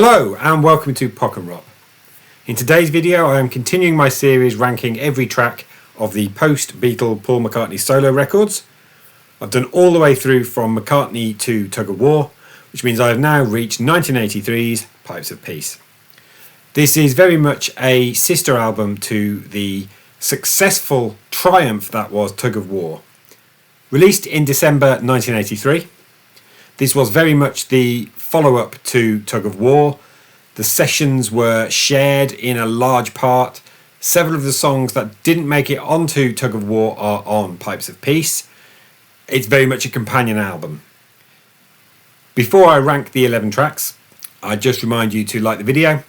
Hello and welcome to Pockenrop. In today's video I am continuing my series ranking every track of the post-Beatle Paul McCartney solo records. I've done all the way through from McCartney to Tug of War, which means I have now reached 1983's Pipes of Peace. This is very much a sister album to the successful triumph that was Tug of War. Released in December 1983, this was very much the follow-up to Tug of War. The sessions were shared in a large part. Several of the songs that didn't make it onto Tug of War are on Pipes of Peace. It's very much a companion album. Before I rank the 11 tracks, I just remind you to like the video,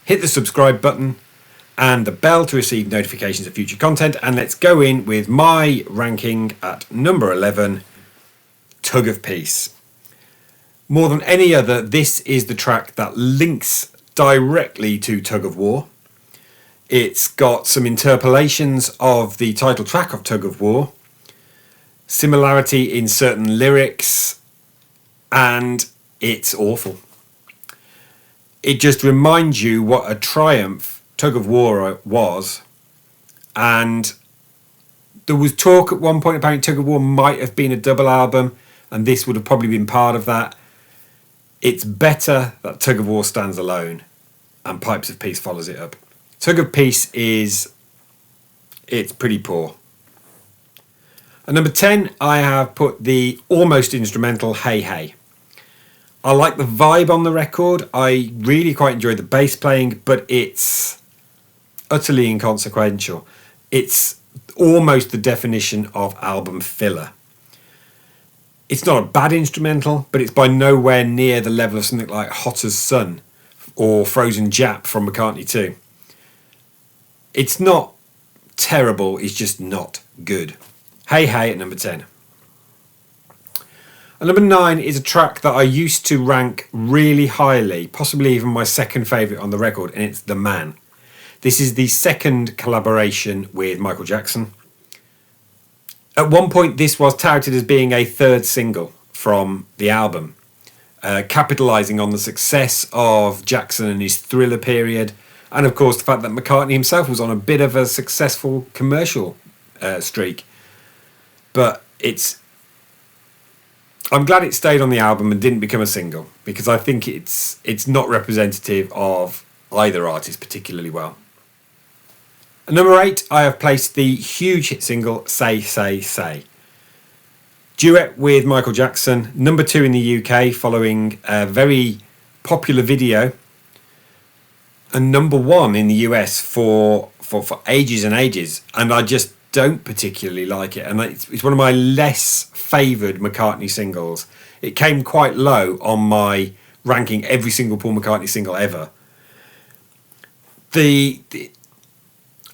hit the subscribe button and the bell to receive notifications of future content, and let's go in with my ranking at number 11, Tug of Peace. More than any other, this is the track that links directly to Tug of War. It's got some interpolations of the title track of Tug of War, similarity in certain lyrics, and it's awful. It just reminds you what a triumph Tug of War was, and there was talk at one point apparently Tug of War might have been a double album, and this would have probably been part of that. It's better that Tug of War stands alone and Pipes of Peace follows it up. Tug of Peace it's pretty poor. At number 10, I have put the almost instrumental Hey Hey. I like the vibe on the record. I really quite enjoy the bass playing, but it's utterly inconsequential. It's almost the definition of album filler. It's not a bad instrumental, but it's by nowhere near the level of something like Hot as Sun or Frozen Jap from McCartney 2. It's not terrible, it's just not good. Hey Hey at number 10. At number 9 is a track that I used to rank really highly, possibly even my second favourite on the record, and it's The Man. This is the second collaboration with Michael Jackson. At one point, this was touted as being a third single from the album, capitalising on the success of Jackson and his Thriller period, and of course the fact that McCartney himself was on a bit of a successful commercial streak. But I'm glad it stayed on the album and didn't become a single, because I think it's not representative of either artist particularly well. At number 8, I have placed the huge hit single Say, Say, Say. Duet with Michael Jackson, number 2 in the UK following a very popular video, and number 1 in the US for ages and ages, and I just don't particularly like it, and it's one of my less favoured McCartney singles. It came quite low on my ranking every single Paul McCartney single ever.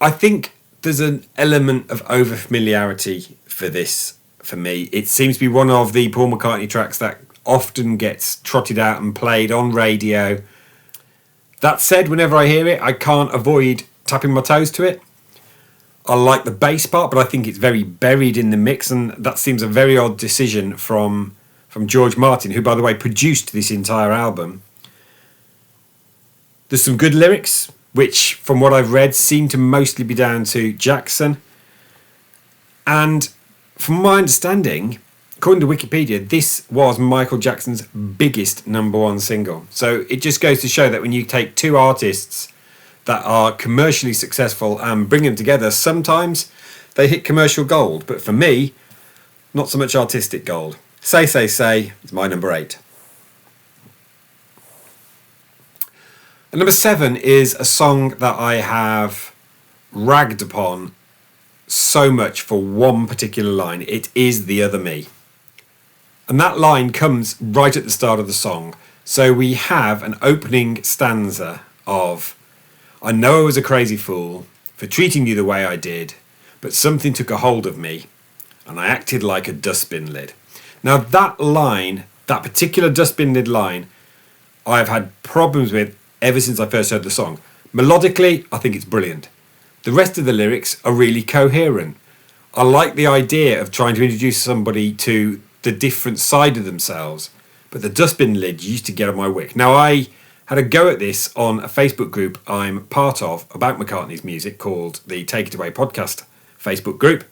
I think there's an element of over-familiarity for this, for me. It seems to be one of the Paul McCartney tracks that often gets trotted out and played on radio. That said, whenever I hear it, I can't avoid tapping my toes to it. I like the bass part, but I think it's very buried in the mix, and that seems a very odd decision from George Martin, who, by the way, produced this entire album. There's some good lyrics, which, from what I've read, seem to mostly be down to Jackson. And from my understanding, according to Wikipedia, this was Michael Jackson's biggest number 1 single. So it just goes to show that when you take two artists that are commercially successful and bring them together, sometimes they hit commercial gold. But for me, not so much artistic gold. Say, Say, Say is my number 8. And number 7 is a song that I have ragged upon so much for one particular line. It is The Other Me. And that line comes right at the start of the song. So we have an opening stanza of, I know I was a crazy fool for treating you the way I did, but something took a hold of me and I acted like a dustbin lid. Now that line, that particular dustbin lid line, I've had problems with ever since I first heard the song. Melodically, I think it's brilliant. The rest of the lyrics are really coherent. I like the idea of trying to introduce somebody to the different side of themselves, but the dustbin lid used to get on my wick. Now, I had a go at this on a Facebook group I'm part of about McCartney's music called the Take It Away Podcast Facebook group.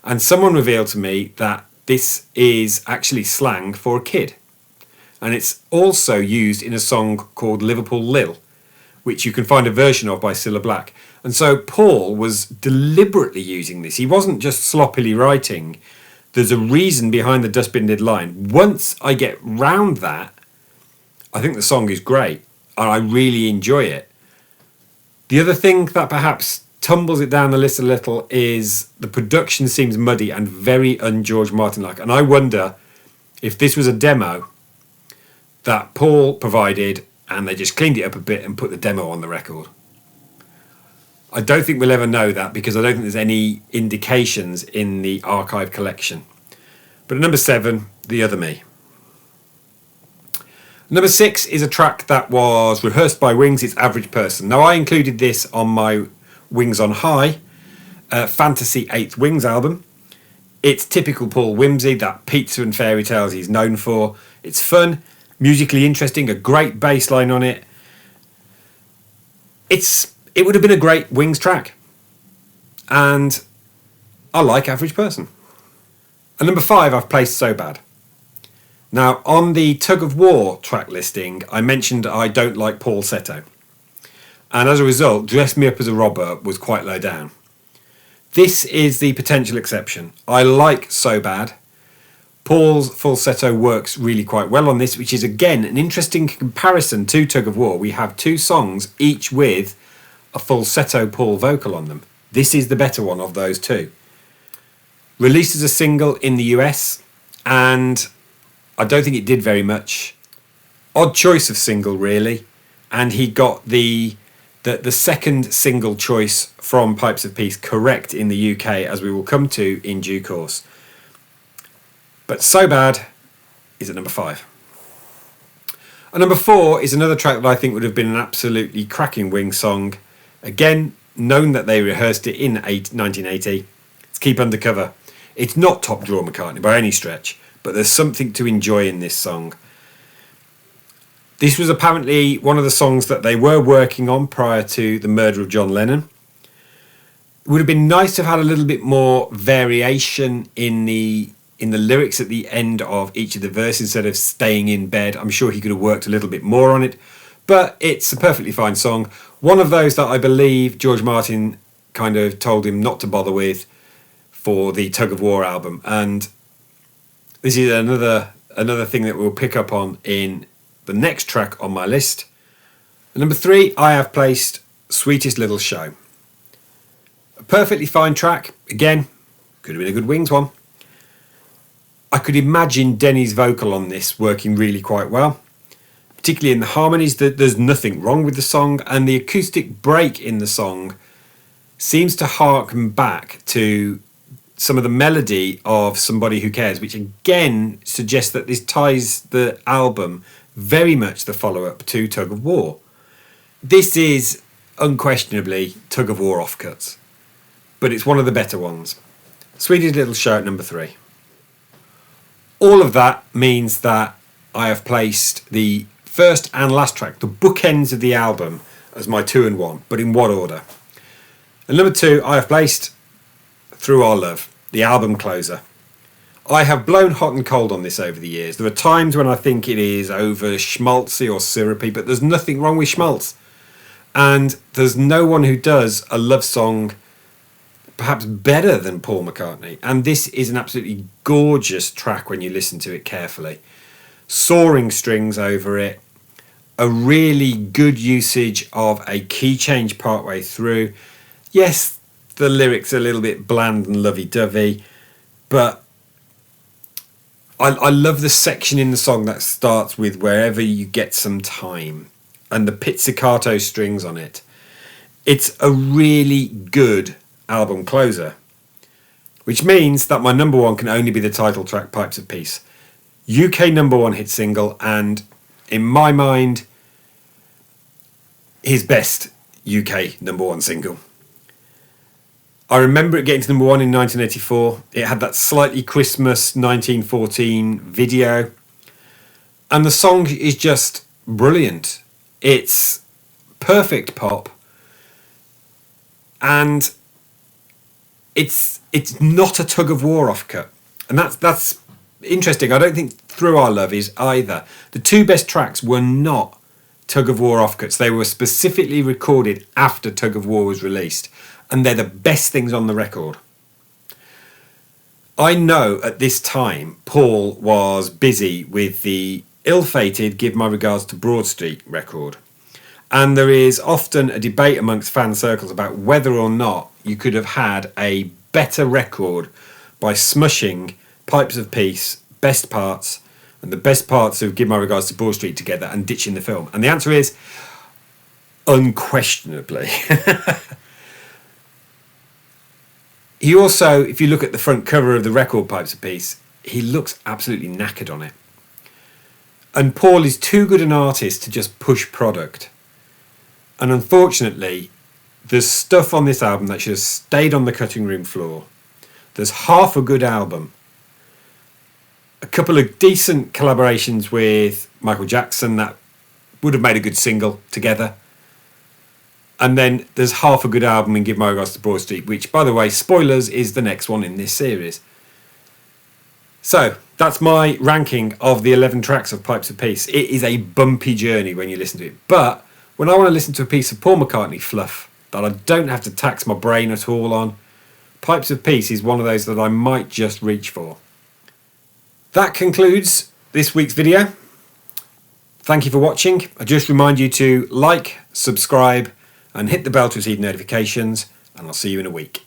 And someone revealed to me that this is actually slang for a kid. And it's also used in a song called Liverpool Lil, which you can find a version of by Cilla Black. And so Paul was deliberately using this. He wasn't just sloppily writing. There's a reason behind the dustbin lid line. Once I get round that, I think the song is great and I really enjoy it. The other thing that perhaps tumbles it down the list a little is the production seems muddy and very un-George Martin-like. And I wonder if this was a demo that Paul provided and they just cleaned it up a bit and put the demo on the record. I don't think we'll ever know that because I don't think there's any indications in the archive collection. But at number 7, The Other Me. Number 6 is a track that was rehearsed by Wings, It's Average Person. Now I included this on my Wings on High Fantasy 8th Wings album. It's typical Paul whimsy, that pizza and fairy tales he's known for. It's fun, musically interesting, a great bass line on it. It would have been a great Wings track. And I like Average Person. At number 5, I've placed So Bad. Now, on the Tug of War track listing, I mentioned I don't like Paul Setto. And as a result, Dress Me Up as a Robber was quite low down. This is the potential exception. I like So Bad. Paul's falsetto works really quite well on this, which is again an interesting comparison to Tug of War. We have 2 songs, each with a falsetto Paul vocal on them. This is the better one of those 2. Released as a single in the US, and I don't think it did very much. Odd choice of single, really. And he got the second single choice from Pipes of Peace correct in the UK, as we will come to in due course. But So Bad is at number 5. And number 4 is another track that I think would have been an absolutely cracking Wings song. Again, known that they rehearsed it in 1980. It's Keep Undercover. It's not top drawer McCartney by any stretch, but there's something to enjoy in this song. This was apparently one of the songs that they were working on prior to the murder of John Lennon. It would have been nice to have had a little bit more variation in the lyrics at the end of each of the verses instead of staying in bed. I'm sure he could have worked a little bit more on it, but it's a perfectly fine song. One of those that I believe George Martin kind of told him not to bother with for the Tug of War album. And this is another thing that we'll pick up on in the next track on my list. At number 3, I have placed Sweetest Little Show. A perfectly fine track. Again, could have been a good Wings one. I could imagine Denny's vocal on this working really quite well, particularly in the harmonies. There's nothing wrong with the song, and the acoustic break in the song seems to harken back to some of the melody of Somebody Who Cares, which again suggests that this ties the album very much the follow-up to Tug of War. This is unquestionably Tug of War offcuts, but it's one of the better ones. Sweetest Little Show at number 3. All of that means that I have placed the first and last track, the bookends of the album, as my 2 and 1, but in what order? At number 2, I have placed Through Our Love, the album closer. I have blown hot and cold on this over the years. There are times when I think it is over schmaltzy or syrupy, but there's nothing wrong with schmaltz. And there's no one who does a love song perhaps better than Paul McCartney. And this is an absolutely gorgeous track when you listen to it carefully. Soaring strings over it. A really good usage of a key change partway through. Yes, the lyrics are a little bit bland and lovey-dovey, but I love the section in the song that starts with Wherever You Get Some Time and the pizzicato strings on it. It's a really good album closer, which means that my number 1 can only be the title track, Pipes of Peace. UK number 1 hit single, and in my mind, his best UK number 1 single. I remember it getting to number 1 in 1984. It had that slightly Christmas 1914 video. And the song is just brilliant. It's perfect pop, and it's not a Tug of War offcut, and that's interesting. I don't think Through Our Love is either. The two best tracks were not Tug of War offcuts. They were specifically recorded after Tug of War was released, and they're the best things on the record. I know at this time Paul was busy with the ill-fated Give My Regards to Broad Street record, and there is often a debate amongst fan circles about whether or not you could have had a better record by smushing Pipes of Peace, Best Parts, and the best parts of Give My Regards to Broad Street together and ditching the film. And the answer is unquestionably. He also, if you look at the front cover of the record Pipes of Peace, he looks absolutely knackered on it. And Paul is too good an artist to just push product. And unfortunately, there's stuff on this album that should have stayed on the cutting room floor. There's half a good album. A couple of decent collaborations with Michael Jackson that would have made a good single together. And then there's half a good album in Give My Regards to Broad Street, which, by the way, spoilers, is the next one in this series. So, that's my ranking of the 11 tracks of Pipes of Peace. It is a bumpy journey when you listen to it. But when I want to listen to a piece of Paul McCartney fluff that I don't have to tax my brain at all on, Pipes of Peace is one of those that I might just reach for. That concludes this week's video. Thank you for watching. I just remind you to like, subscribe, and hit the bell to receive notifications, and I'll see you in a week.